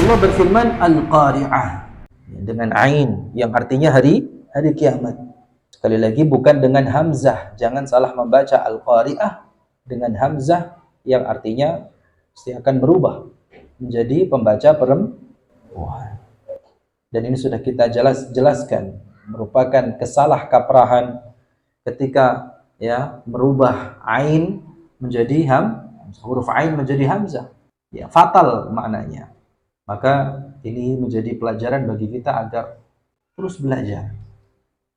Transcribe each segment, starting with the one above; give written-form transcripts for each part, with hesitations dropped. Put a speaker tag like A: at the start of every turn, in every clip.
A: Allah berfirman Al-Qari'ah dengan ain yang artinya hari kiamat. Sekali lagi bukan dengan hamzah, jangan salah membaca Al-Qari'ah dengan hamzah yang artinya pasti akan berubah menjadi pembaca perempuan. Dan ini sudah kita jelaskan, merupakan kesalahkaprahan ketika ya merubah ain menjadi huruf ain menjadi hamzah. Ya, fatal maknanya. Maka ini menjadi pelajaran bagi kita agar terus belajar.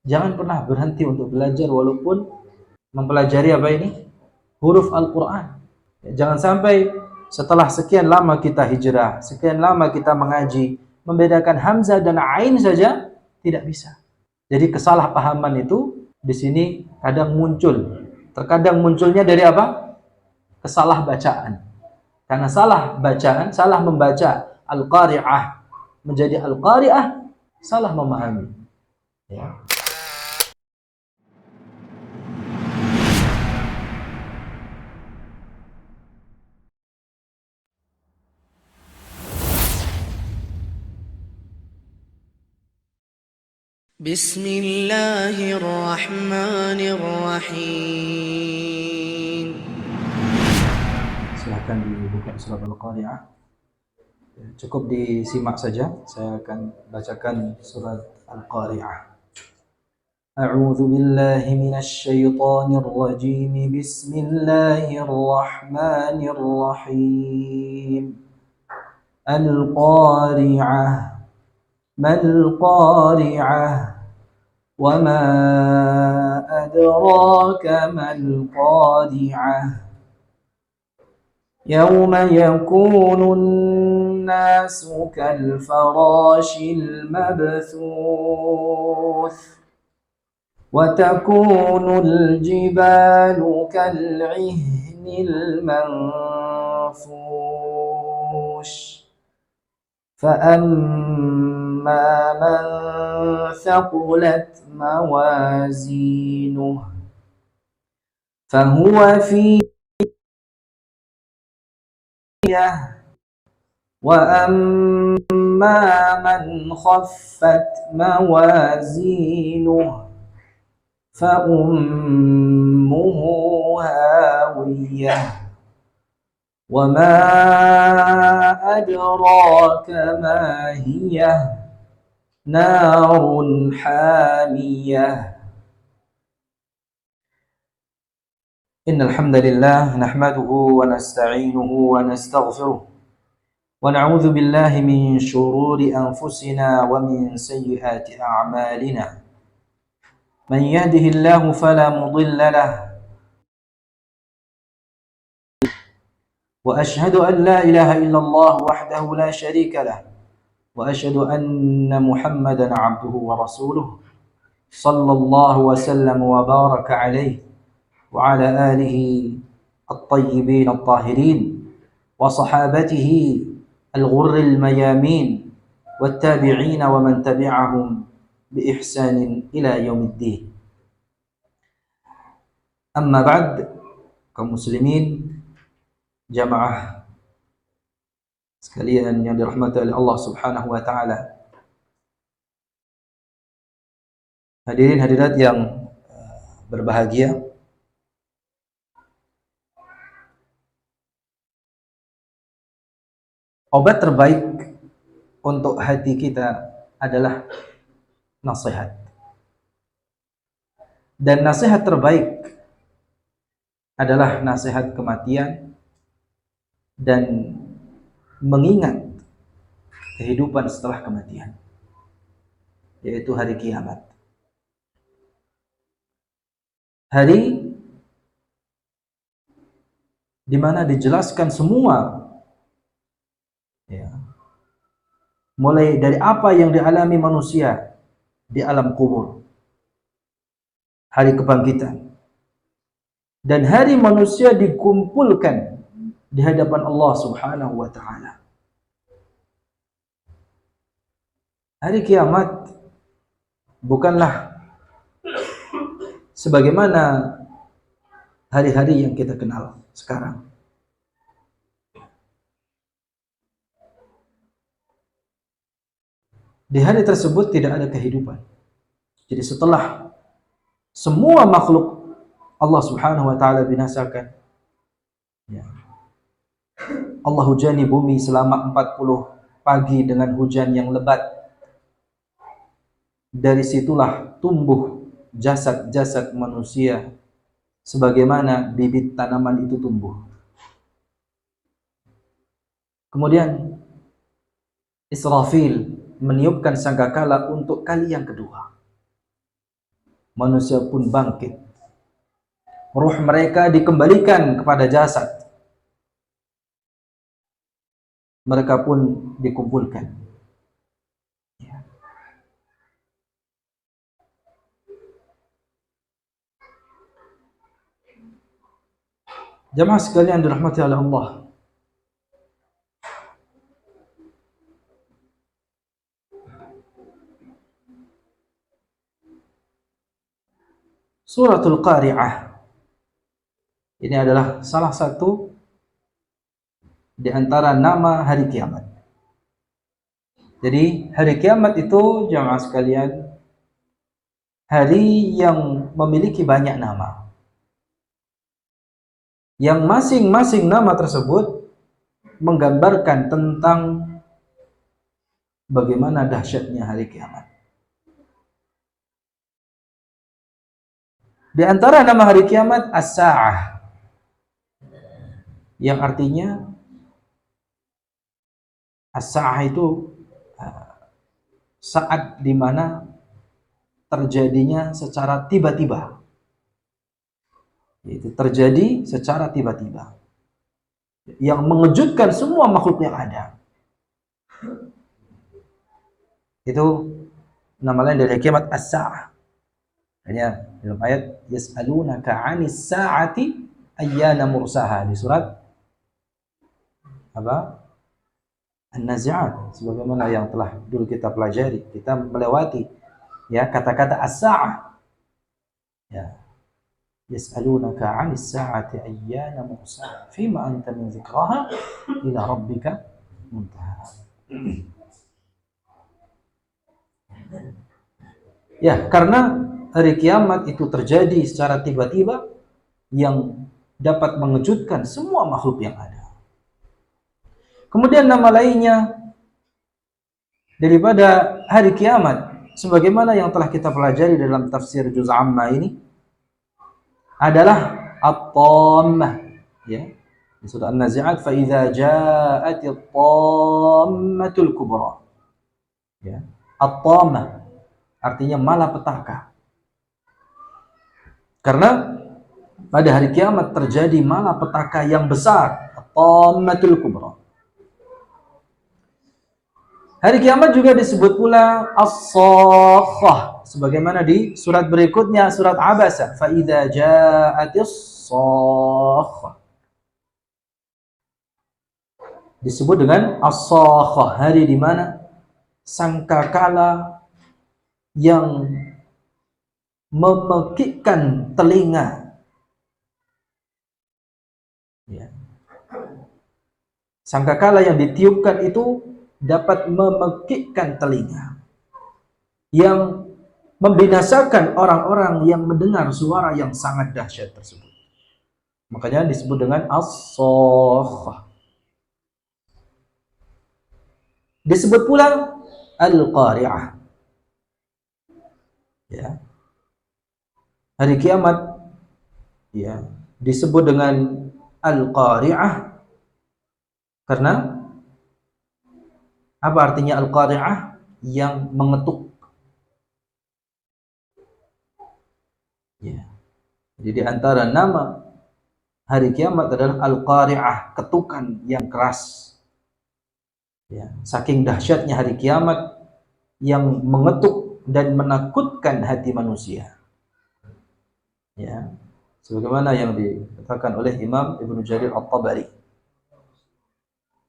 A: Jangan pernah berhenti untuk belajar walaupun mempelajari apa ini? Huruf Al-Qur'an. Jangan sampai setelah sekian lama kita hijrah, sekian lama kita mengaji, membedakan hamzah dan ain saja tidak bisa. Jadi kesalahpahaman itu di sini kadang muncul. Terkadang munculnya dari apa? Kesalah bacaan. Karena salah bacaan, salah membaca Al-Qari'ah menjadi Al-Qari'ah, salah memahami. Ya.
B: Bismillahirrahmanirrahim.
A: Silakan dibuka surat Al-Qari'ah. Cukup disimak saja. Saya akan bacakan surat Al-Qari'ah. A'udzu billahi minasy syaithanir rajim. Bismillahirrahmanirrahim. Al-Qari'ah. Mal Qari'ah. Wa ma adraka mal Qari'ah. يوم يكون الناس كالفراش المبثوث وتكون الجبال كالعهن المنفوش فأما من ثقلت موازينه فهو في وأما من خفت موازينه فأمه هاوية وما أدراك ما هي نار حامية إن الحمد لله نحمده ونستعينه ونستغفره ونعوذ بالله من شرور أنفسنا ومن سيئات أعمالنا من يهده الله فلا مضل له وأشهد أن لا إله إلا الله وحده لا شريك له وأشهد أن محمدا عبده ورسوله صلى الله وسلم وبارك عليه وعلى آله الطيبين الطاهرين وصحابته الغر الميامين والتابعين ومن تبعهم بإحسان إلى يوم الدين. أما بعد, kaum muslimin, jamaah sekalian yang dirahmati oleh Allah Subhanahu wa taala. Hadirin hadirat yang berbahagia. Obat terbaik untuk hati kita adalah nasihat. Dan nasihat terbaik adalah nasihat kematian dan mengingat kehidupan setelah kematian, yaitu hari kiamat. Hari di mana dijelaskan semua, ya, mulai dari apa yang dialami manusia di alam kubur, hari kebangkitan, dan hari manusia dikumpulkan di hadapan Allah Subhanahu wa taala. Hari kiamat bukanlah sebagaimana hari-hari yang kita kenal sekarang. Di hari tersebut tidak ada kehidupan. Jadi setelah semua makhluk Allah Subhanahu wa taala binasakan, ya, Allah hujani bumi selama 40 pagi dengan hujan yang lebat. Dari situlah tumbuh jasad-jasad manusia sebagaimana bibit tanaman itu tumbuh. Kemudian Israfil meniupkan sangkakala untuk kali yang kedua. Manusia pun bangkit. Ruh mereka dikembalikan kepada jasad. Mereka pun dikumpulkan. Ya. Jamaah sekalian dirahmati oleh Allah. Suratul Qari'ah ini adalah salah satu di antara nama hari kiamat. Jadi hari kiamat itu jamaah sekalian hari yang memiliki banyak nama. Yang masing-masing nama tersebut menggambarkan tentang bagaimana dahsyatnya hari kiamat. Di antara nama hari kiamat As-Sa'ah, yang artinya As-Sa'ah itu saat di mana terjadinya secara tiba-tiba. Itu terjadi secara tiba-tiba. Yang mengejutkan semua makhluk yang ada. Itu nama lain dari kiamat As-Sa'ah. Hanya dalam ayat yas'alunaka 'anis sa'ati ayyana mursaha di surat apa? An-Nazi'at, sebagaimana yang telah dulu kita pelajari, kita melewati ya kata-kata as-sa'ah. Ya. Yas'alunaka 'anis sa'ati ayyana mursaha fima anta min dzikraha ila rabbika muntaha. Ya, karena hari kiamat itu terjadi secara tiba-tiba yang dapat mengejutkan semua makhluk yang ada. Kemudian nama lainnya daripada hari kiamat, sebagaimana yang telah kita pelajari dalam tafsir Juz' Amma ini, adalah At-Tammah. Ya. Di surah An-Nazi'at, fa idza ja'atit tammatul kubra. Ya. At-Tammah artinya malapetaka. Karena pada hari kiamat terjadi malapetaka yang besar, At-Tammatul Kubra. Hari kiamat juga disebut pula As-Sakhah, sebagaimana di surat berikutnya, surat Abasa, fa idza ja'atis sakhah. Disebut dengan As-Sakhah, hari di mana sangkakala yang memekikkan telinga. Ya. Sangkakala yang ditiupkan itu dapat memekikkan telinga, yang membinasakan orang-orang yang mendengar suara yang sangat dahsyat tersebut. Makanya disebut dengan As-Sakhah. Disebut pula Al-Qari'ah. Ya. Hari kiamat ya disebut dengan Al-Qari'ah karena apa artinya Al-Qari'ah? Yang mengetuk. Ya. Jadi di antara nama hari kiamat adalah Al-Qari'ah, ketukan yang keras. Ya. Saking dahsyatnya hari kiamat yang mengetuk dan menakutkan hati manusia. Ya, sebagaimana yang dikatakan oleh Imam Ibnu Jarir At-Tabari.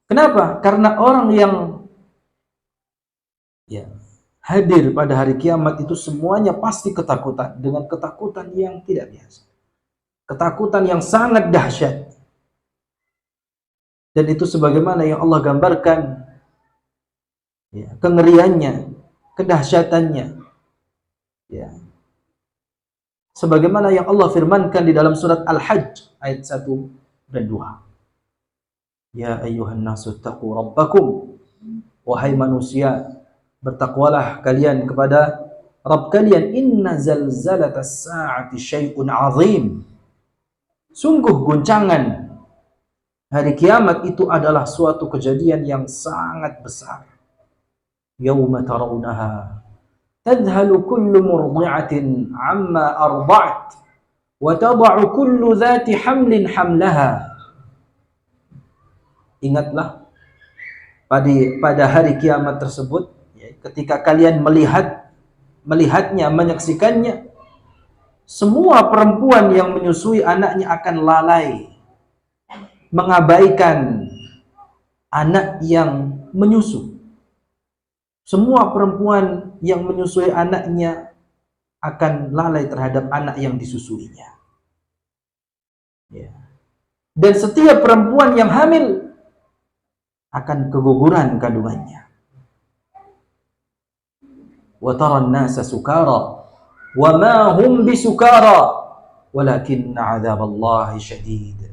A: Kenapa? Karena orang yang ya hadir pada hari kiamat itu semuanya pasti ketakutan, dengan ketakutan yang tidak biasa. Ketakutan yang sangat dahsyat. Dan itu sebagaimana yang Allah gambarkan ya, kengeriannya kedahsyatannya. Ya. Sebagaimana yang Allah firmankan di dalam surat Al-Hajj ayat 1 dan 2. Ya ayyuhan nasu taqu rabbakum, wahai manusia, bertakwalah kalian kepada Rabb kalian. Inna zalzalatas sa'ati syai'un 'azim. Sungguh guncangan hari kiamat itu adalah suatu kejadian yang sangat besar. Yauma tarawunaha tadhalu kullu murdi'atin 'amma arda'at wa tad'u kullu dhati hamlin hamlaha. Ingatlah pada hari kiamat tersebut, ya, ketika kalian melihatnya, menyaksikannya, semua perempuan yang menyusui anaknya akan lalai, mengabaikan anak yang menyusu. Semua perempuan yang menyusui anaknya akan lalai terhadap anak yang disusuinya. Ya. Dan setiap perempuan yang hamil akan keguguran kandungannya. Wa taran nasa sukara wa ma hum bisukara walakinna 'adzaballahi syadid.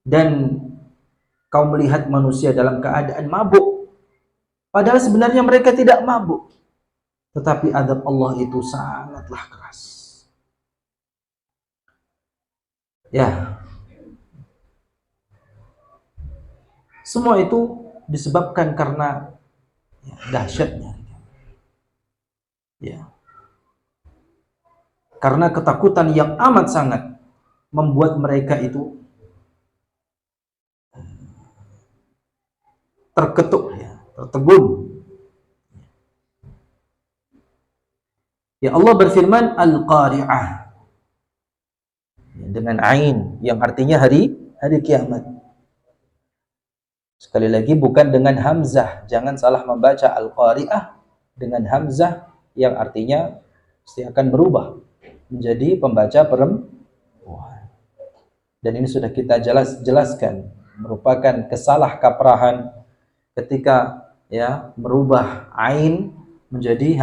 A: Dan kau melihat manusia dalam keadaan mabuk, padahal sebenarnya mereka tidak mabuk, tetapi azab Allah itu sangatlah keras. Ya. Semua itu disebabkan karena dahsyatnya. Ya. Karena ketakutan yang amat sangat membuat mereka itu terketuk, ya, tertegun. Ya, Allah berfirman Al-Qari'ah, dengan ain yang artinya hari kiamat. Sekali lagi bukan dengan hamzah, jangan salah membaca Al-Qari'ah dengan hamzah yang artinya pasti akan berubah menjadi pembaca perempuan. Dan ini sudah kita jelaskan, merupakan kesalahkaprahan ketika ya merubah ain menjadi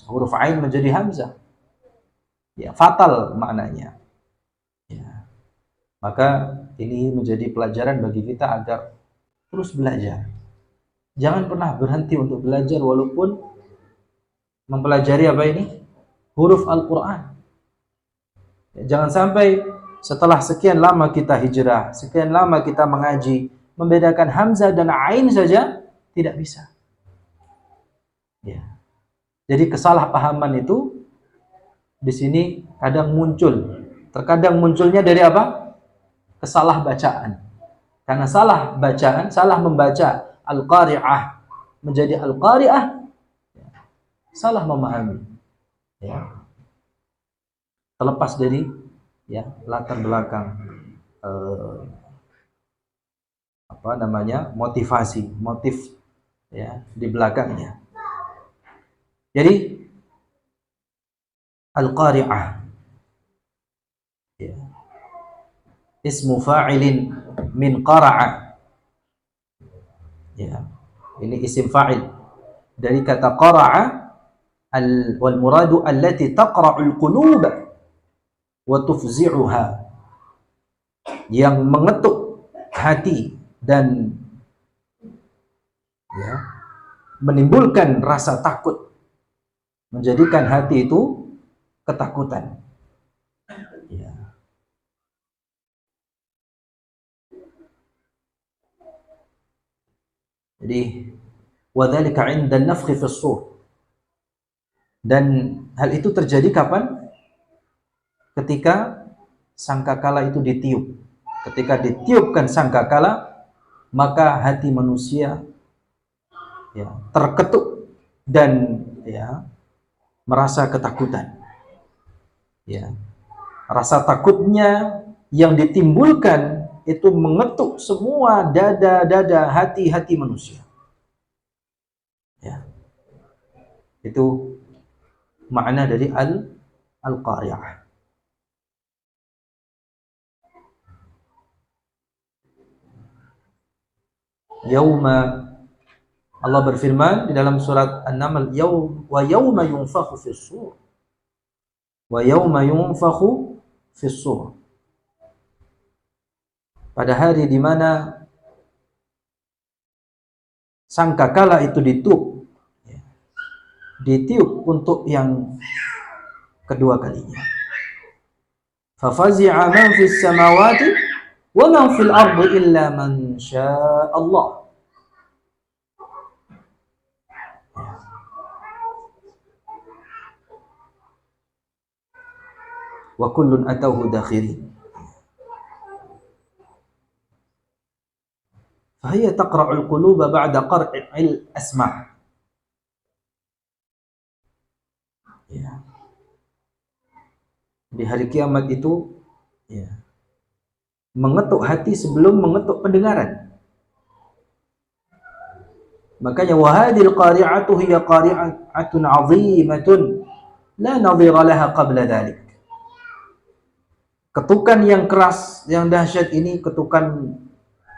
A: huruf ain menjadi hamzah. Ya, fatal maknanya. Ya. Maka ini menjadi pelajaran bagi kita agar terus belajar. Jangan pernah berhenti untuk belajar walaupun mempelajari apa ini? Huruf Al-Quran. Ya, jangan sampai setelah sekian lama kita hijrah, sekian lama kita mengaji, membedakan hamzah dan ain saja tidak bisa. Ya. Jadi kesalahpahaman itu di sini kadang muncul. Terkadang munculnya dari apa? Kesalah bacaan. Karena salah bacaan, salah membaca Al-Qari'ah menjadi Al-Qari'ah, salah memahami. Ya. Terlepas dari ya latar belakang motif ya di belakangnya. Jadi Al-Qari'ah, ya, ismu fa'ilin min qara'a. Ya, ini isim fa'il dari kata qara'a, wal muradu allati taqra'ul qulub wa tufzi'uha, yang mengetuk hati dan ya menimbulkan rasa takut, menjadikan hati itu ketakutan. Ya. Jadi wadzalika 'inda an-nafkhi fi as-sur. Dan hal itu terjadi kapan? Ketika sangkakala itu ditiup. Ketika ditiupkan sangkakala, maka hati manusia ya terketuk dan ya merasa ketakutan. Ya. Rasa takutnya yang ditimbulkan itu mengetuk semua dada-dada, hati-hati manusia. Ya. Itu makna dari Al-Qari'ah. Yauma Allah berfirman di dalam surat An-Naml, wa yauma yunfakhu fis-sur. Wa yauma yunfakhu fis-sur. Pada hari di mana sangkakala itu ditiup untuk yang kedua kalinya. Fafazi'a man fis samawati wa man fil ardi illa man syaa Allah. Wa kullun atauhu dakhirin. Fahiya taqra'ul quluba ba'da qar'il asma'. Ya. Di hari kiamat itu mengetuk hati sebelum mengetuk pendengaran. Makanya wahadil qari'atu hiya qari'atun 'azimatun la nadhira laha qabla dhalik. Ketukan yang keras, yang dahsyat ini, ketukan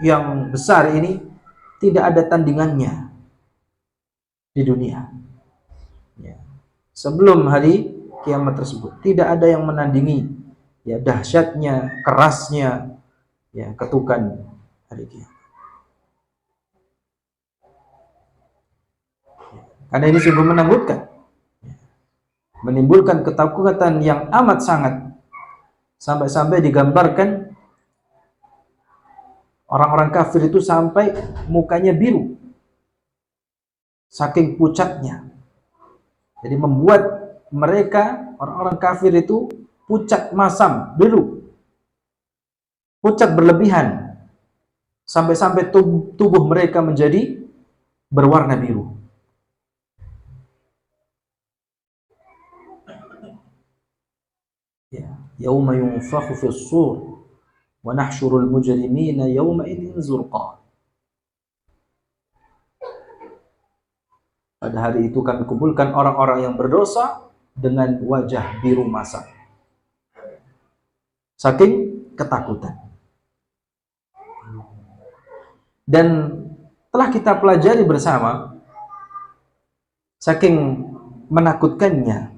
A: yang besar ini tidak ada tandingannya di dunia. Ya. Sebelum hari kiamat tersebut tidak ada yang menandingi dahsyatnya, kerasnya ketukan hari kiamat. Karena ini sungguh menakutkan, menimbulkan ketakutan yang amat sangat, sampai-sampai digambarkan orang-orang kafir itu sampai mukanya biru saking pucatnya. Jadi membuat mereka, orang-orang kafir itu pucat masam, biru, pucat berlebihan, sampai-sampai tubuh mereka menjadi berwarna biru. Yauma yunfakhu fis-sur wa nahsyurul mujrimina yauma idzin zurqa. Pada hari itu kami kumpulkan orang-orang yang berdosa dengan wajah biru masam, saking ketakutan. Dan telah kita pelajari bersama, saking menakutkannya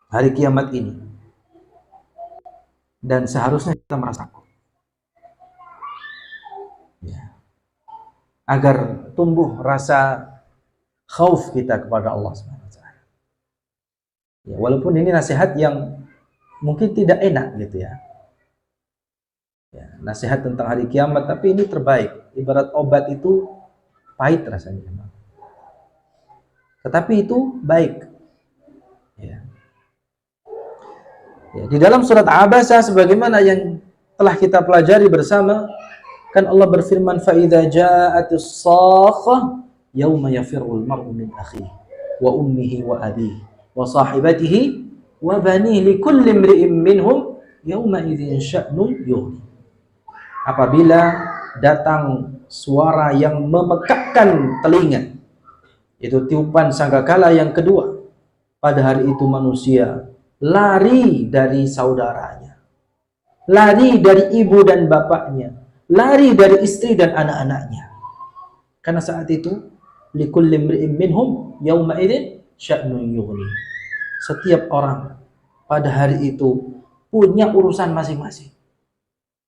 A: hari kiamat ini, dan seharusnya kita merasa takut agar tumbuh rasa khauf kita kepada Allah SWT. Walaupun ini nasihat yang mungkin tidak enak gitu ya, nasihat tentang hari kiamat, tapi ini terbaik. Ibarat obat itu pahit rasanya, tetapi itu baik. Di dalam surat Abasa, sebagaimana yang telah kita pelajari bersama, kan Allah berfirman, fa idza ja'atis sakhah yauma yafirrul mar'u min akhihi wa ummihi wa abihi wa sahibatihi wa banihi likulli imri'in minhum yauma idzin sya'nun yughni. Apabila datang suara yang memekakkan telinga, itu tiupan sangkakala yang kedua, pada hari itu manusia lari dari saudaranya, lari dari ibu dan bapaknya, lari dari istri dan anak-anaknya. Karena saat itu likulli imri'in minhum yauma idzin sya'nun yughni. Setiap orang pada hari itu punya urusan masing-masing.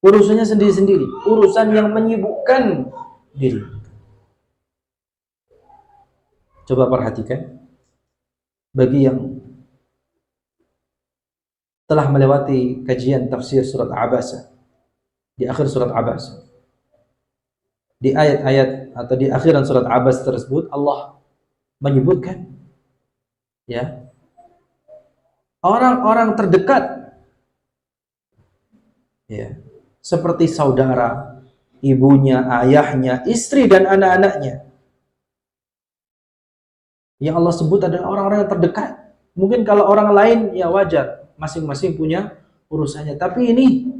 A: Urusannya sendiri-sendiri, urusan yang menyibukkan diri. Coba perhatikan, bagi yang telah melewati kajian tafsir surat Abasa, di akhir surat Abasa, di ayat-ayat atau di akhiran surat Abasa tersebut, Allah menyebutkan orang-orang terdekat, seperti saudara, ibunya, ayahnya, istri dan anak-anaknya. Yang Allah sebut adalah orang-orang yang terdekat. Mungkin kalau orang lain ya wajar, masing-masing punya urusannya, tapi ini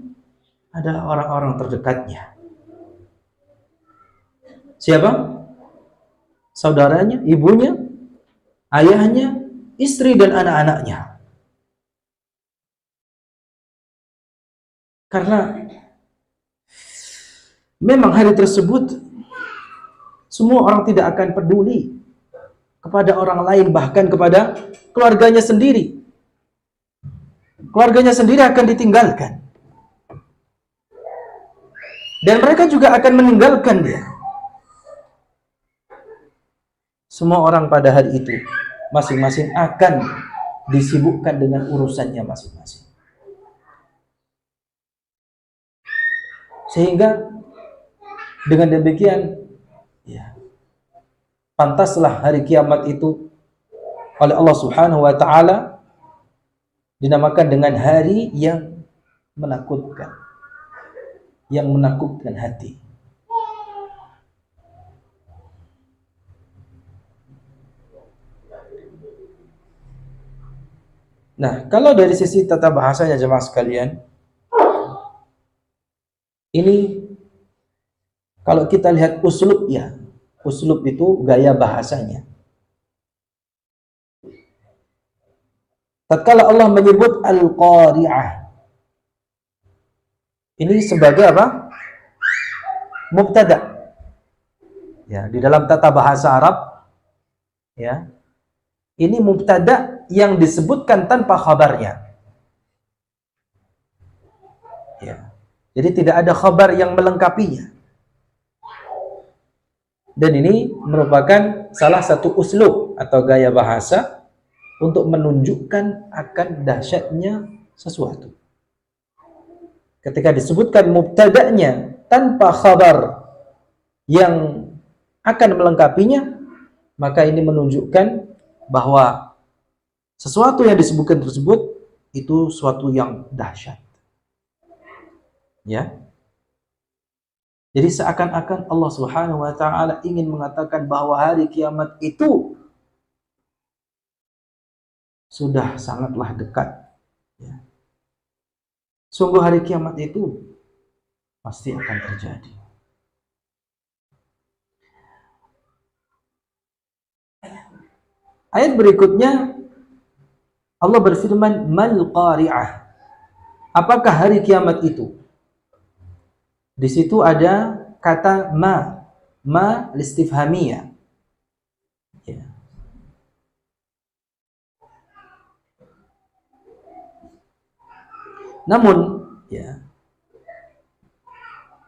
A: adalah orang-orang terdekatnya. Siapa? Saudaranya, ibunya, ayahnya, istri dan anak-anaknya. Karena memang hari tersebut semua orang tidak akan peduli kepada orang lain, bahkan kepada keluarganya sendiri. Keluarganya sendiri akan ditinggalkan. Dan mereka juga akan meninggalkan dia. Semua orang pada hari itu masing-masing akan disibukkan dengan urusannya masing-masing. Sehingga dengan demikian, ya, pantaslah hari kiamat itu oleh Allah Subhanahu wa taala dinamakan dengan hari yang menakutkan. Yang menakutkan hati. Nah, kalau dari sisi tata bahasanya jemaah sekalian, ini kalau kita lihat uslub, ya, uslub itu gaya bahasanya. Tatkala Allah menyebut al-qari'ah, ini sebagai apa? Mubtada. Ya, di dalam tata bahasa Arab, ya, ini mubtada yang disebutkan tanpa khabarnya. Ya. Jadi tidak ada khabar yang melengkapinya. Dan ini merupakan salah satu uslub atau gaya bahasa untuk menunjukkan akan dahsyatnya sesuatu. Ketika disebutkan mubtada'nya tanpa khabar yang akan melengkapinya, maka ini menunjukkan bahwa sesuatu yang disebutkan tersebut itu suatu yang dahsyat. Ya. Jadi seakan-akan Allah Subhanahu wa taala ingin mengatakan bahwa hari kiamat itu sudah sangatlah dekat. Ya. Sungguh hari kiamat itu pasti akan terjadi. Ayat berikutnya Allah berfirman, mal qari'ah. Apakah hari kiamat itu? Di situ ada kata ma listifhamiyah. Ya. Namun, ya,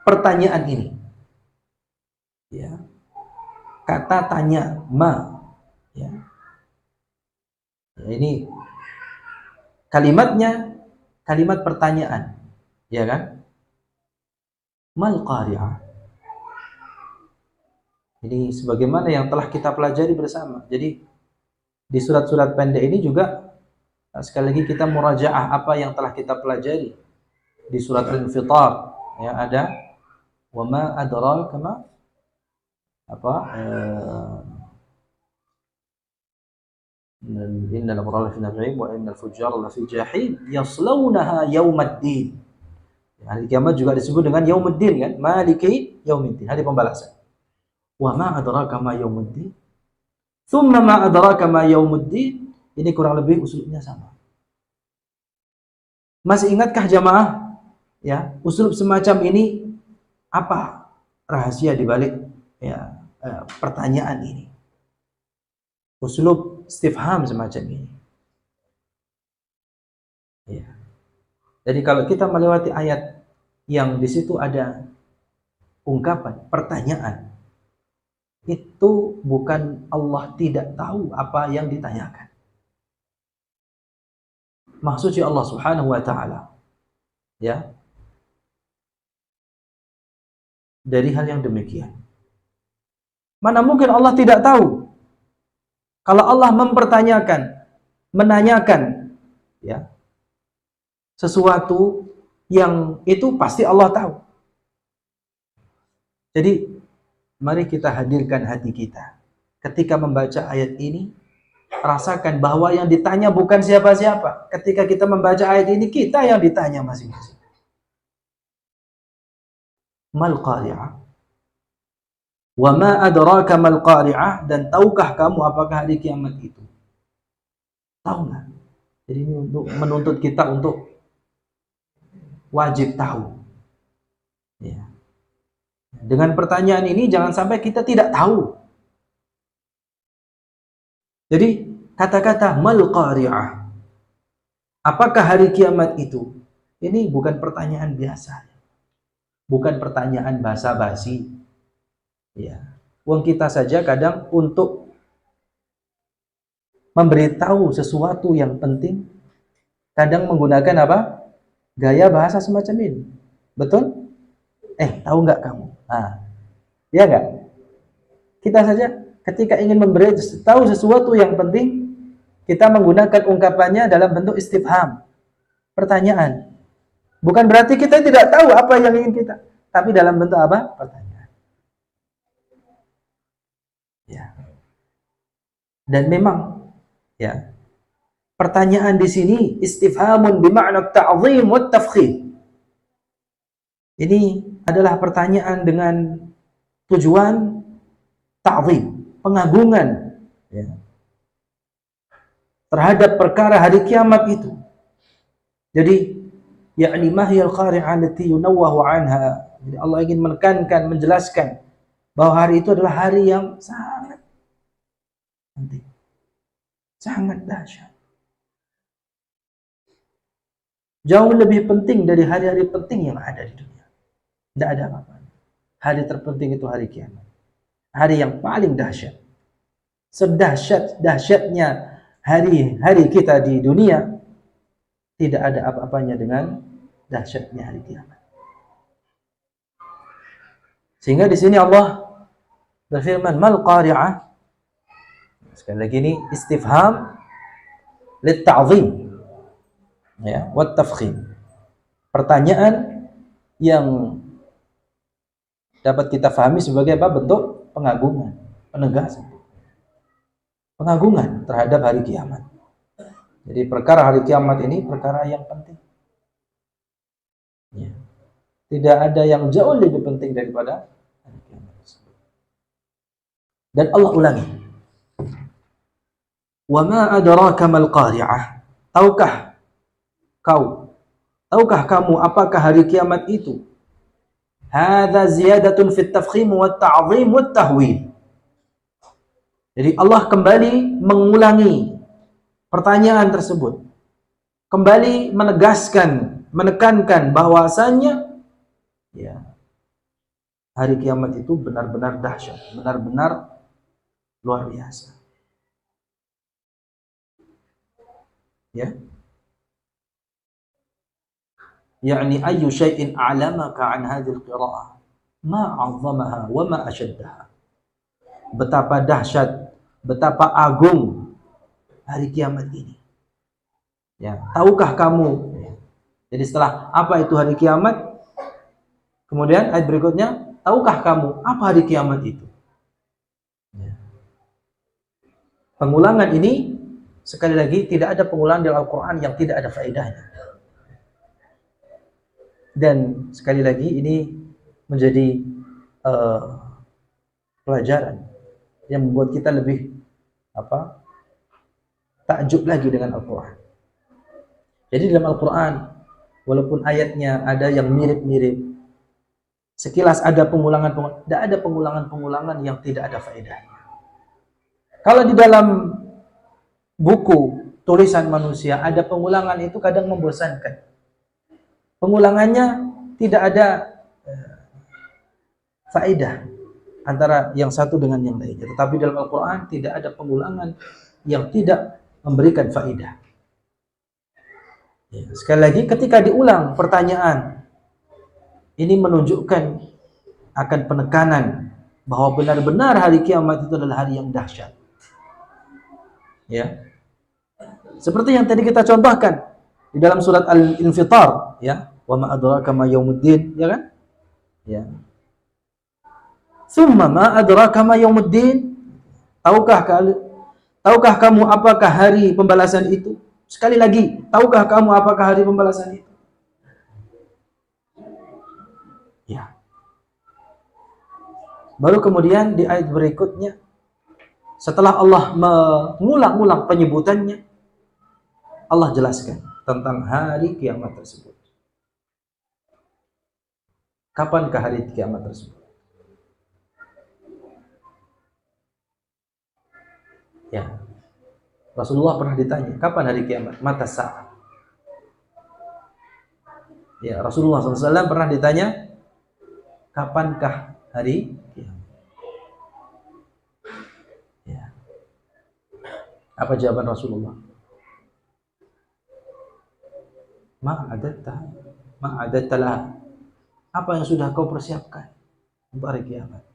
A: pertanyaan ini, ya, kata tanya ma, ya, ini kalimatnya kalimat pertanyaan, ya kan? Mal qari'ah. Ini sebagaimana yang telah kita pelajari bersama. Jadi di surat-surat pendek ini juga sekali lagi kita murajaah apa yang telah kita pelajari di surat Al-Infitar. Ya, ada wa ma adraka ma apa innal abrara lafi na'im wa innal fujjara lafi jahim yaslawnaha yaumaddin. Hari kiamat juga disebut dengan yaumuddin, kan? Maliki yaumiddin, hari pembalasan. Wa ma adraka ma yaumuddin. Tsumma ma adraka ma yaumuddin. Ini kurang lebih usulnya sama. Masih ingatkah jamaah? Ya, usul semacam ini apa rahasia di balik, ya, pertanyaan ini? Uslub istifham semacam ini. Ya. Jadi kalau kita melewati ayat yang di situ ada ungkapan pertanyaan, itu bukan Allah tidak tahu apa yang ditanyakan. Maksudnya Allah Subhanahu wa taala, ya, dari hal yang demikian. Mana mungkin Allah tidak tahu? Kalau Allah mempertanyakan, menanyakan, ya, sesuatu yang itu pasti Allah tahu. Jadi mari kita hadirkan hati kita ketika membaca ayat ini, rasakan bahwa yang ditanya bukan siapa-siapa. Ketika kita membaca ayat ini, kita yang ditanya masing-masing. Mal qari'ah? Wa ma adraka mal qari'ah? Dan tahukah kamu apakah hari kiamat itu? Tahu nggak? Jadi ini untuk menuntut kita untuk wajib tahu. Ya. Dengan pertanyaan ini jangan sampai kita tidak tahu. Jadi kata-kata mal qari'ah, apakah hari kiamat itu? Ini bukan pertanyaan biasa. Bukan pertanyaan basa-basi. Ya. Wong kita saja kadang untuk memberitahu sesuatu yang penting kadang menggunakan apa? Gaya bahasa semacam ini. Betul? Tahu nggak kamu? Ya nggak? Kita saja ketika ingin memberitahu sesuatu yang penting, kita menggunakan ungkapannya dalam bentuk istifham, pertanyaan. Bukan berarti kita tidak tahu apa yang ingin kita, tapi dalam bentuk apa? Pertanyaan. Ya. Dan memang, ya, pertanyaan di sini istifhamun bima'na ta'zim wa tafkhim. Ini adalah pertanyaan dengan tujuan ta'zim, pengagungan, ya, terhadap perkara hari kiamat itu. Jadi, yakni mahiyal qari'ah allati yunawwahu anha. Jadi Allah ingin menekankan, menjelaskan bahwa hari itu adalah hari yang sangat penting, sangat dahsyat. Jauh lebih penting dari hari-hari penting yang ada di dunia. Tidak ada apa-apa. Hari terpenting itu hari kiamat. Hari yang paling dahsyat. Sedahsyat-dahsyatnya hari-hari kita di dunia, tidak ada apa-apanya dengan dahsyatnya hari kiamat. Sehingga di sini Allah berfirman, mal qari'ah. Sekali lagi ini istifham lit ta'zim, ya, wat tafkhim. Pertanyaan yang dapat kita fahami sebagai apa? Bentuk pengagungan, penegasan. Pengagungan terhadap hari kiamat. Jadi perkara hari kiamat ini perkara yang penting. Ya. Tidak ada yang jauh lebih penting daripada hari kiamat tersebut. Dan Allah ulangi. Wa ma adraka mal qari'ah. Tahukah kamu apakah hari kiamat itu? Hadza ziyadatun fit tafkhim wat ta'zim wat tahwil. Jadi Allah kembali mengulangi pertanyaan tersebut. Kembali menegaskan, menekankan bahwasannya, ya, hari kiamat itu benar-benar dahsyat, benar-benar luar biasa. Ya. Yani ayyu syai'in a'lamaka an hadhil qira'ah ma 'azzamaha wa ma ashaddaha. Betapa dahsyat, betapa agung hari kiamat ini. Ya, tahukah kamu? Jadi setelah apa itu hari kiamat? Kemudian ayat berikutnya, tahukah kamu apa hari kiamat itu? Ya. Pengulangan ini sekali lagi tidak ada pengulangan dalam Al-Qur'an yang tidak ada faedahnya. Dan sekali lagi ini menjadi pelajaran yang membuat kita lebih takjub lagi dengan Al-Quran. Jadi dalam Al-Quran, walaupun ayatnya ada yang mirip-mirip, sekilas ada pengulangan-pengulangan, tidak ada pengulangan-pengulangan yang tidak ada faedahnya. Kalau di dalam buku tulisan manusia ada pengulangan, itu kadang membosankan. Pengulangannya tidak ada faedah antara yang satu dengan yang lainnya. Tetapi dalam Al-Quran tidak ada pengulangan yang tidak memberikan faedah. Ya, sekali lagi ketika diulang pertanyaan, ini menunjukkan akan penekanan bahwa benar-benar hari kiamat itu adalah hari yang dahsyat. Ya. Seperti yang tadi kita contohkan di dalam surat Al-Infitar, ya. Wa ma adraka ma yaumuddin, ya kan? Ya. Tsumma ma adraka ma yaumuddin? Tahukah kamu apakah hari pembalasan itu? Sekali lagi, tahukah kamu apakah hari pembalasan itu? Ya. Baru kemudian di ayat berikutnya, setelah Allah mengulang-ulang penyebutannya, Allah jelaskan tentang hari kiamat tersebut. Kapankah hari kiamat tersebut? Ya. Rasulullah pernah ditanya, kapan hari kiamat? Mata sa'ah. Ya, Rasulullah SAW pernah ditanya, kapankah hari kiamat? Ya. Apa jawaban Rasulullah? Ma'adattalah. Apa yang sudah kau persiapkan untuk hari kiamat?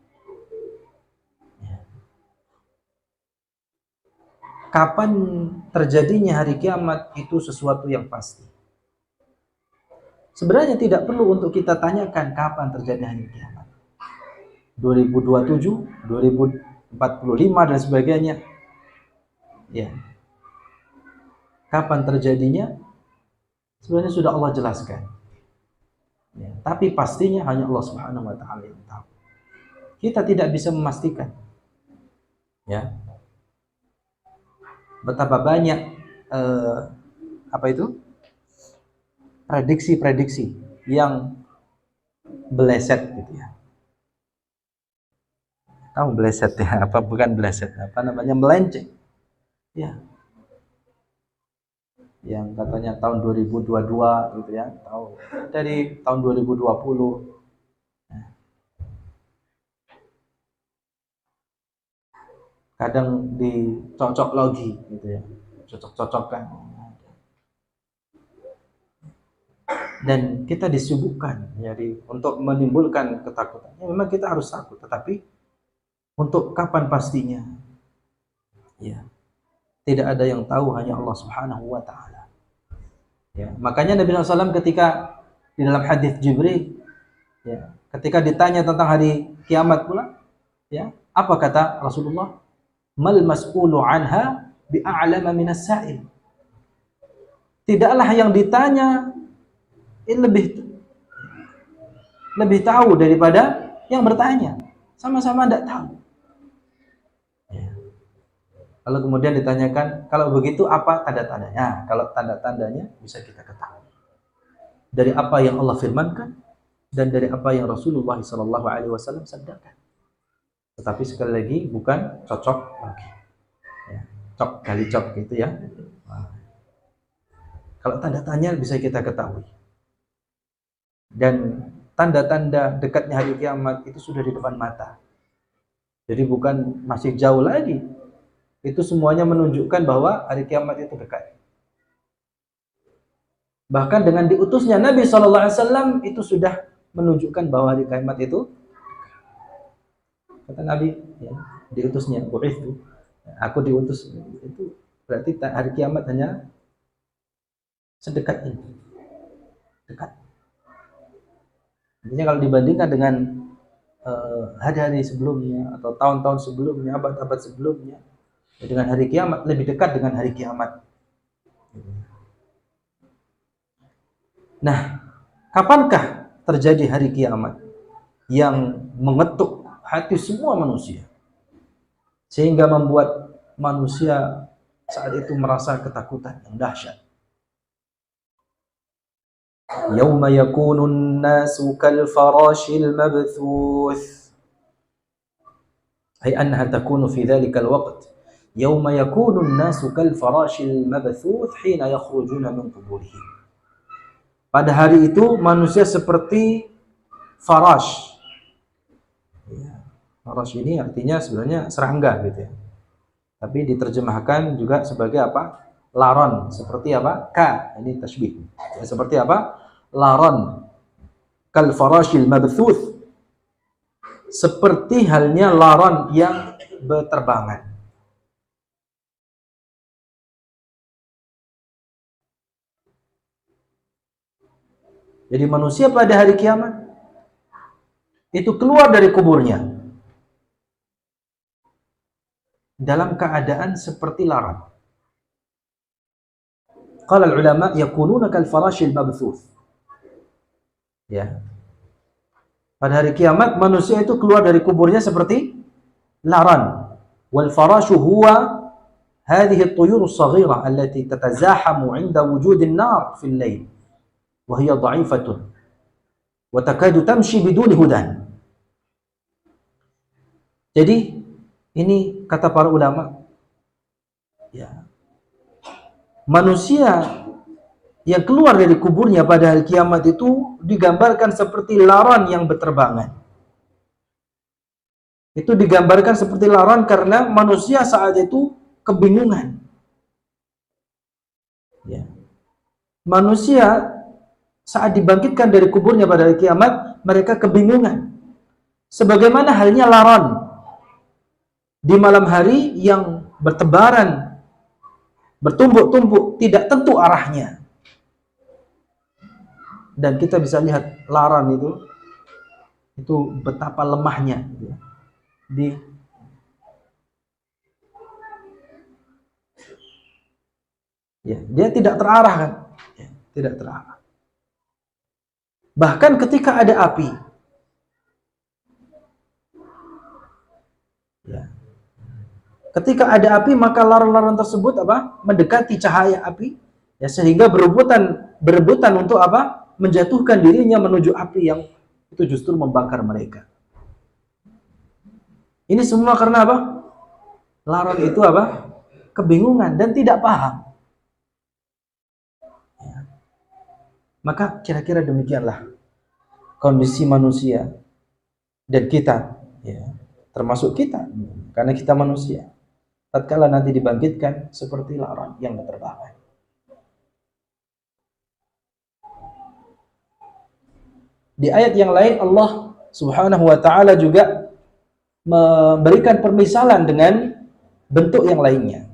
A: Ya. Kapan terjadinya hari kiamat itu sesuatu yang pasti. Sebenarnya tidak perlu untuk kita tanyakan kapan terjadi hari kiamat. 2027, 2045 dan sebagainya. Ya. Kapan terjadinya? Sebenarnya sudah Allah jelaskan. Ya. Tapi pastinya hanya Allah Subhanahu wa taala yang tahu. Kita tidak bisa memastikan. Ya. Betapa banyak prediksi-prediksi yang beleset gitu ya. Tahu beleset ya? Apa bukan beleset? Apa namanya? Melenceng. Ya. Yang katanya tahun 2022 gitu ya. Tahu dari tahun 2020. Ya. Kadang dicocok lagi gitu ya. Cocok-cocokkan. Dan kita disibukkan jadi untuk menimbulkan ketakutan. Ya, memang kita harus takut, tetapi untuk kapan pastinya? Ya. Tidak ada yang tahu, hanya Allah Subhanahu wa taala. Ya, makanya Nabi SAW ketika di dalam hadis Jibril, ya, ketika ditanya tentang hari kiamat pula, ya, apa kata Rasulullah? Mal mas'ulu anha bi'a'lama minas sa'il. Tidaklah yang ditanya lebih tahu daripada yang bertanya. Sama-sama tidak tahu. Ya. Lalu kemudian ditanyakan, kalau begitu apa tanda-tandanya? Kalau tanda-tandanya bisa kita ketahui dari apa yang Allah firmankan dan dari apa yang Rasulullah SAW sabdakan. Tetapi sekali lagi bukan cocok lagi. Ya. Cok kali cok gitu ya. Nah. Kalau tanda-tanya bisa kita ketahui. Dan tanda-tanda dekatnya hari kiamat itu sudah di depan mata. Jadi bukan masih jauh lagi. Itu semuanya menunjukkan bahwa hari kiamat itu dekat. Bahkan dengan diutusnya Nabi SAW itu sudah menunjukkan bahwa hari kiamat itu kata Nabi, ya, diutusnya bu'ithu, aku diutus, itu berarti hari kiamat hanya sedekat ini. Dekat. Intinya kalau dibandingkan dengan hari-hari sebelumnya atau tahun-tahun sebelumnya, abad-abad sebelumnya, ya dengan hari kiamat lebih dekat dengan hari kiamat. Nah, kapankah terjadi hari kiamat yang mengetuk hati semua manusia sehingga membuat manusia saat itu merasa ketakutan yang dahsyat? يوم يكون الناس كالفراش المبثوث أي أنها تكون في ذلك الوقت يوم يكون الناس كالفراش المبثوث حين يخرجون من قبورهم. Pada hari itu manusia seperti farash. Farash ini artinya sebenarnya serangga gitu ya. Tapi diterjemahkan juga sebagai apa? Laron, seperti apa? Ini tasbih. Ya, seperti apa? Laron. Kal farashil mabthuth. Seperti halnya laron yang berterbangan. Jadi manusia pada hari kiamat itu keluar dari kuburnya dalam keadaan seperti laron. Qala al-ulama yakununa kal farashil mabthuth. Ya. Pada hari kiamat manusia itu keluar dari kuburnya seperti laran. Wal farashu huwa hadhihi at-tuyur as-saghira allati tatazahamu 'inda wujud an-nar fi al-layl wa hiya dha'ifatun wa takadu tamshi biduni hudan. Jadi ini kata para ulama, ya, manusia yang keluar dari kuburnya pada hari kiamat itu digambarkan seperti laron yang berterbangan. Itu digambarkan seperti laron karena manusia saat itu kebingungan. Ya. Manusia saat dibangkitkan dari kuburnya pada hari kiamat, mereka kebingungan. Sebagaimana halnya laron di malam hari yang bertebaran, bertumbuk-tumbuk, tidak tentu arahnya. Dan kita bisa lihat laron itu betapa lemahnya dia tidak terarah kan, tidak terarah. Bahkan ketika ada api, ketika ada api maka laron-laron tersebut mendekati cahaya api, sehingga berebutan untuk menjatuhkan dirinya menuju api yang itu justru membakar mereka. Ini semua karena laron itu kebingungan dan tidak paham. Maka kira-kira demikianlah kondisi manusia dan kita, termasuk kita, karena kita manusia. Tatkala nanti dibangkitkan seperti laron yang berterbangan. Di ayat yang lain Allah Subhanahu wa taala juga memberikan permisalan dengan bentuk yang lainnya.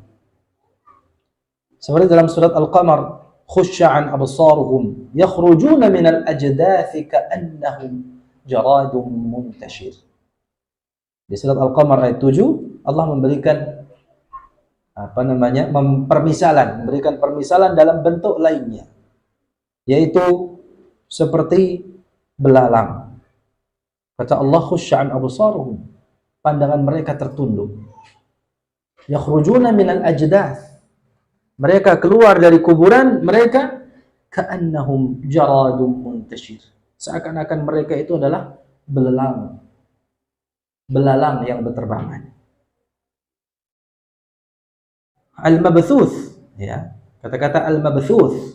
A: Seperti dalam surat Al-Qamar, khusya'an absaruhum yakhrujuna minal ajdathi ka'annahum jaradun muntashir. Di surat Al-Qamar ayat 7 Allah memberikan memberikan permisalan dalam bentuk lainnya, yaitu seperti belalang. Kata Allah, khusya'an absaruhum, pandangan mereka tertunduk. Yakhrujuna minal ajdath, mereka keluar dari kuburan mereka, ka'annahum jaradun muntashir, seakan-akan mereka itu adalah belalang yang berterbangan. Al-mabthuth, kata-kata al-mabthuth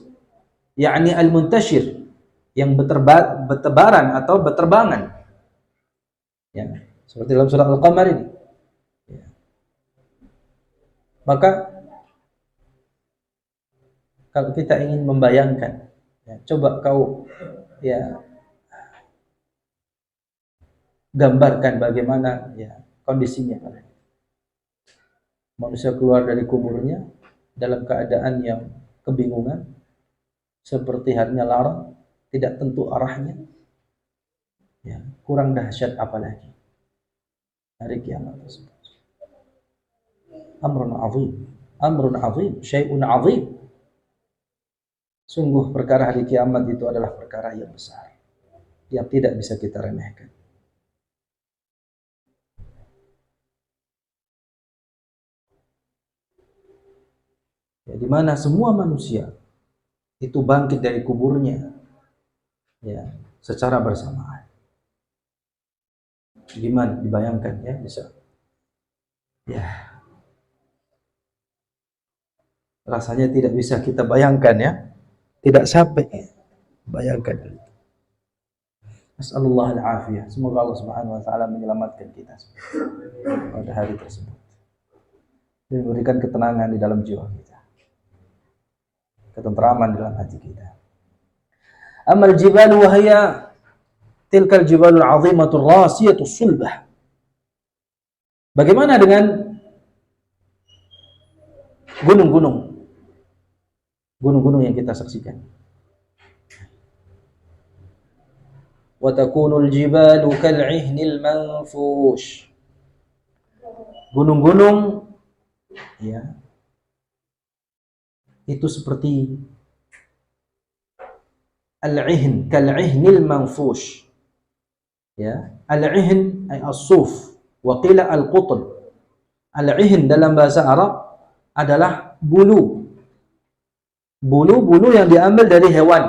A: yakni al-muntashir, yang bertebaran atau berterbangan. Seperti dalam surah Al-Qamar ini. Maka kalau kita ingin membayangkan, coba kau gambarkan bagaimana kondisinya. Manusia keluar dari kuburnya dalam keadaan yang kebingungan, seperti halnya laron, tidak tentu arahnya. Kurang dahsyat apalagi hari kiamat tersebut. Amrun azim, syai'un azim. Sungguh perkara hari kiamat itu adalah perkara yang besar, yang tidak bisa kita remehkan. Di mana semua manusia itu bangkit dari kuburnya secara bersamaan. Gimana dibayangkan bisa? Rasanya tidak bisa kita bayangkan, tidak sampai bayangkan. Nas'alullah al-afiyah. Semoga Allah Subhanahu wa taala menyelamatkan kita pada hari tersebut dan memberikan ketenangan di dalam jiwa kita, ketentraman dalam hati kita. Amal jibalu wa hiya tilkal jibalul 'azimatur rasiyatus sulbah. Bagaimana dengan gunung-gunung yang kita saksikan? Wa takunul jibalu kal'ihnil manfush. Gunung-gunung itu seperti al-'ihn, kal'ihnil manfush. Al-'ihn ay as-suf wa qila al-qutn. Al-'ihn dalam bahasa Arab adalah bulu yang diambil dari hewan,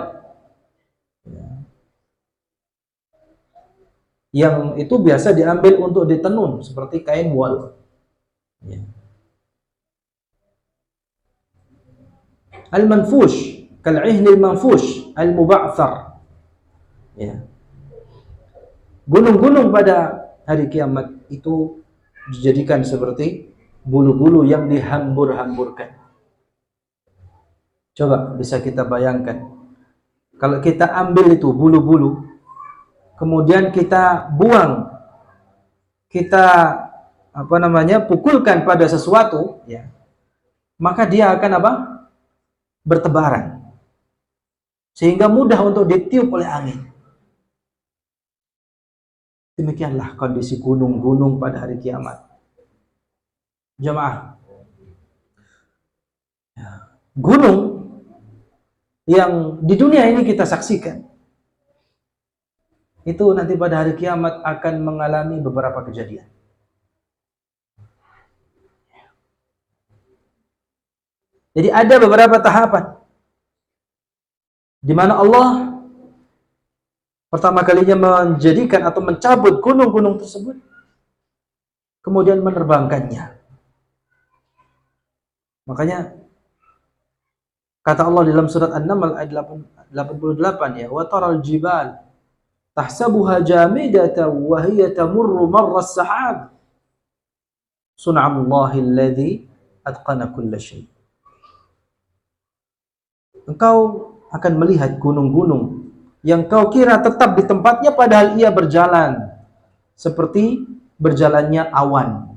A: yang itu biasa diambil untuk ditenun seperti kain wol. al-manfush, kal'ihnil manfush, al-muba'thar. Ya. Gunung-gunung pada hari kiamat itu dijadikan seperti bulu-bulu yang dihambur-hamburkan. Coba bisa kita bayangkan, kalau kita ambil itu bulu-bulu, kemudian kita buang, kita pukulkan pada sesuatu, ya, maka dia akan bertebaran, sehingga mudah untuk ditiup oleh angin. Demikianlah kondisi gunung-gunung pada hari kiamat. Jemaah, gunung yang di dunia ini kita saksikan, itu nanti pada hari kiamat akan mengalami beberapa kejadian. Jadi ada beberapa tahapan di mana Allah pertama kalinya menjadikan atau mencabut gunung-gunung tersebut, kemudian menerbangkannya. Makanya kata Allah di dalam surat An-Naml ayat 88, ya, wa taral jibal tahsabuha jamidatan wa hiya tamurru marra as-sahab sun'allahi alladzi atqana kulla syai'. Engkau akan melihat gunung-gunung yang kau kira tetap di tempatnya, padahal ia berjalan seperti berjalannya awan.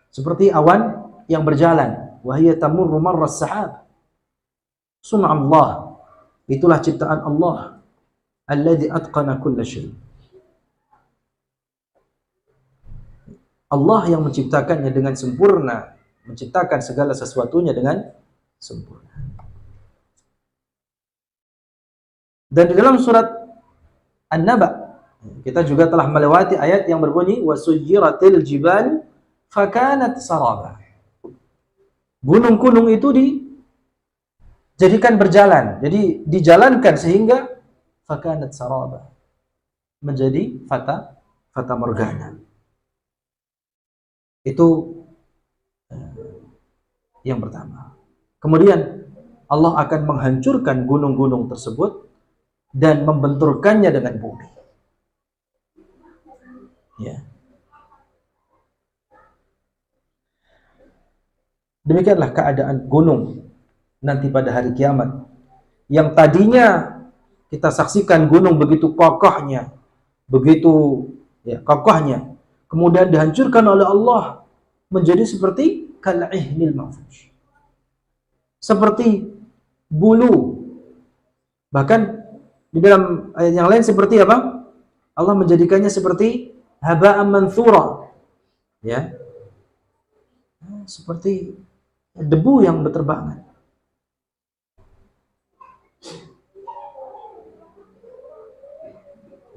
A: Seperti awan yang berjalan. Wahiyya tamurru marra as-sahab. Sun'allah. Itulah ciptaan Allah. Alladzi atqana kulla syai'. Allah yang menciptakannya dengan sempurna, menciptakan segala sesuatunya dengan sempurna. Dan di dalam surat An-Naba kita juga telah melewati ayat yang berbunyi wasuyiratil jibal fakanat saraba. Gunung-gunung itu dijadikan berjalan, jadi dijalankan sehingga fakanat saraba, menjadi fata morgana. Itu yang pertama. Kemudian Allah akan menghancurkan gunung-gunung tersebut dan membenturkannya dengan bumi. Ya. Demikianlah keadaan gunung nanti pada hari kiamat. Yang tadinya kita saksikan gunung begitu kokohnya, begitu kokohnya, kemudian dihancurkan oleh Allah menjadi seperti kal'ihnil manfush, seperti bulu. Bahkan di dalam ayat yang lain seperti apa? Allah menjadikannya seperti haba'an manthura, ya, seperti debu yang berterbangan.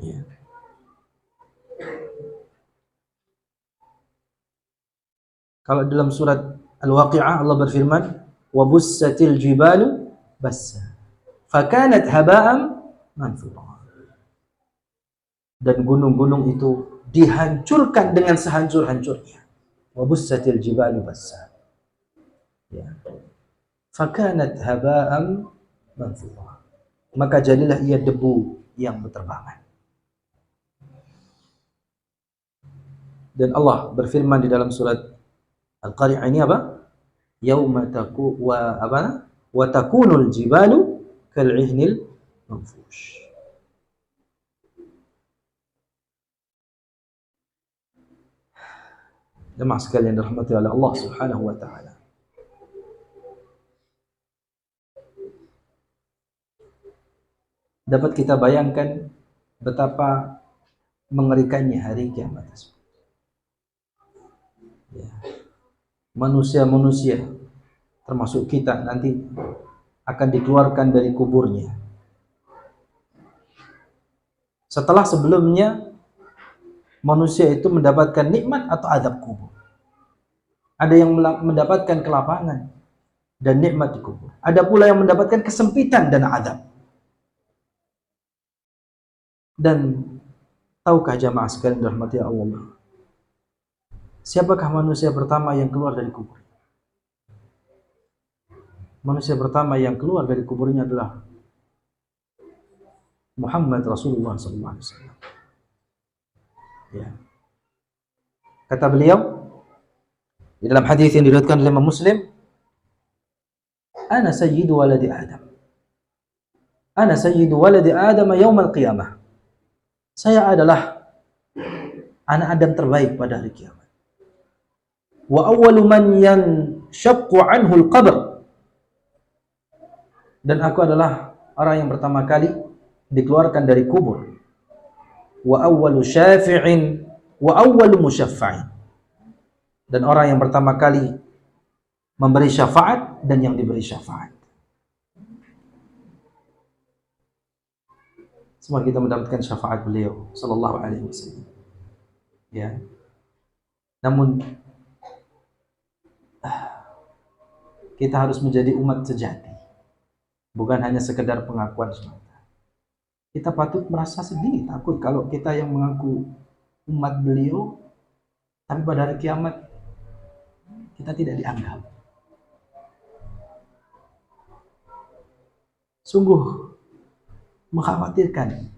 A: Ya. Kalau dalam surat Al-Waqi'ah Allah berfirman, wa bussatil jibalu bassa fakanat haba'an manthura. Dan gunung-gunung itu dihancurkan dengan sehancur-hancurnya. Wa bussatil jibalu bassa. Ya. Fakanat haba'an manthura. Maka jadilah ia debu yang berterbangan. Dan Allah berfirman di dalam surat Al-Qari'ah ini apa? Yauma wa takunul jibalu kal'ihnil manfush. Jemaah sekalian dirahmati oleh Allah Subhanahu wa taala. Dapat kita bayangkan betapa mengerikannya hari kiamat. Ya. Manusia-manusia termasuk kita nanti akan dikeluarkan dari kuburnya. Setelah sebelumnya manusia itu mendapatkan nikmat atau azab kubur. Ada yang mendapatkan kelapangan dan nikmat di kubur. Ada pula yang mendapatkan kesempitan dan azab. Dan tahukah jamaah sekalian dirahmati Allah, siapakah manusia pertama yang keluar dari kubur? Manusia pertama yang keluar dari kuburnya adalah Muhammad Rasulullah SAW. Ya. Kata beliau di dalam hadis yang diriwayatkan oleh Imam Muslim, "Ana sayyidu waladi Adam. Ana sayyidu waladi Adam yaumil qiyamah." Saya adalah anak Adam terbaik pada hari kiamat. Wa awwalu man yanshaqqu anhu al-qabr. Dan aku adalah orang yang pertama kali dikeluarkan dari kubur. Wa awwalu syafi'in wa awwalu musyaffa'in. Dan orang yang pertama kali memberi syafaat dan yang diberi syafaat. Semoga kita mendapatkan syafaat beliau sallallahu alaihi wasallam. Ya. Namun kita harus menjadi umat sejati. Bukan hanya sekedar pengakuan semata. Kita patut merasa sedih, takut kalau kita yang mengaku umat beliau, tapi pada hari kiamat kita tidak dianggap. Sungguh mengkhawatirkan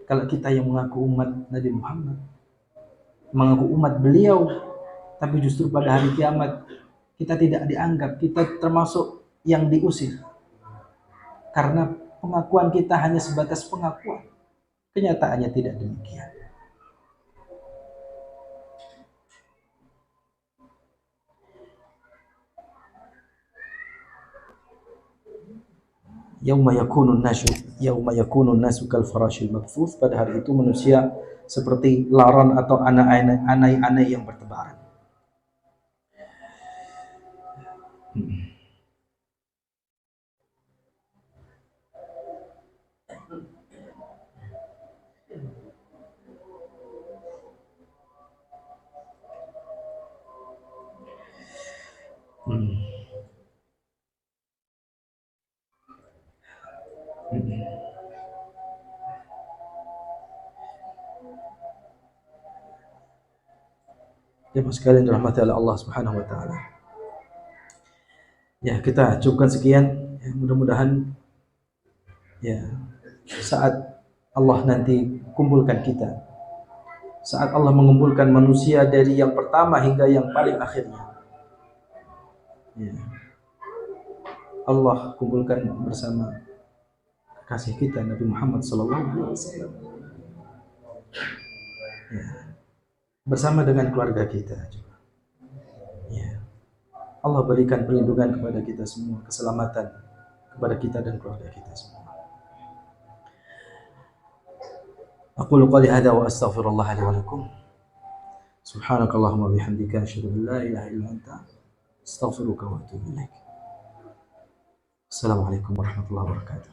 A: kalau kita yang mengaku umat Nabi Muhammad, mengaku umat beliau, tapi justru pada hari kiamat kita tidak dianggap, kita termasuk yang diusir. Karena pengakuan kita hanya sebatas pengakuan. Kenyataannya tidak demikian. Yauma yakunun nasu kal farashil mabthuf. Pada hari itu manusia seperti laron atau anai-anai yang bertebaran. Jemaah sekalian dirahmati oleh Allah Subhanahu wa taala. Ya, kita cukupkan sekian. Ya, mudah-mudahan ya saat Allah nanti kumpulkan kita, saat Allah mengumpulkan manusia dari yang pertama hingga yang paling akhirnya, ya, Allah kumpulkan bersama kasih kita Nabi Muhammad SAW, ya, bersama dengan keluarga kita juga. Ya. Allah berikan perlindungan kepada kita semua, keselamatan kepada kita dan keluarga kita semua. Aqulu qali hadza wa astaghfirullah li wa lakum. Subhanakallahumma bihamdika asyhadu an la ilaha illa anta astaghfiruka wa atubu ilaik. Assalamualaikum warahmatullahi wabarakatuh.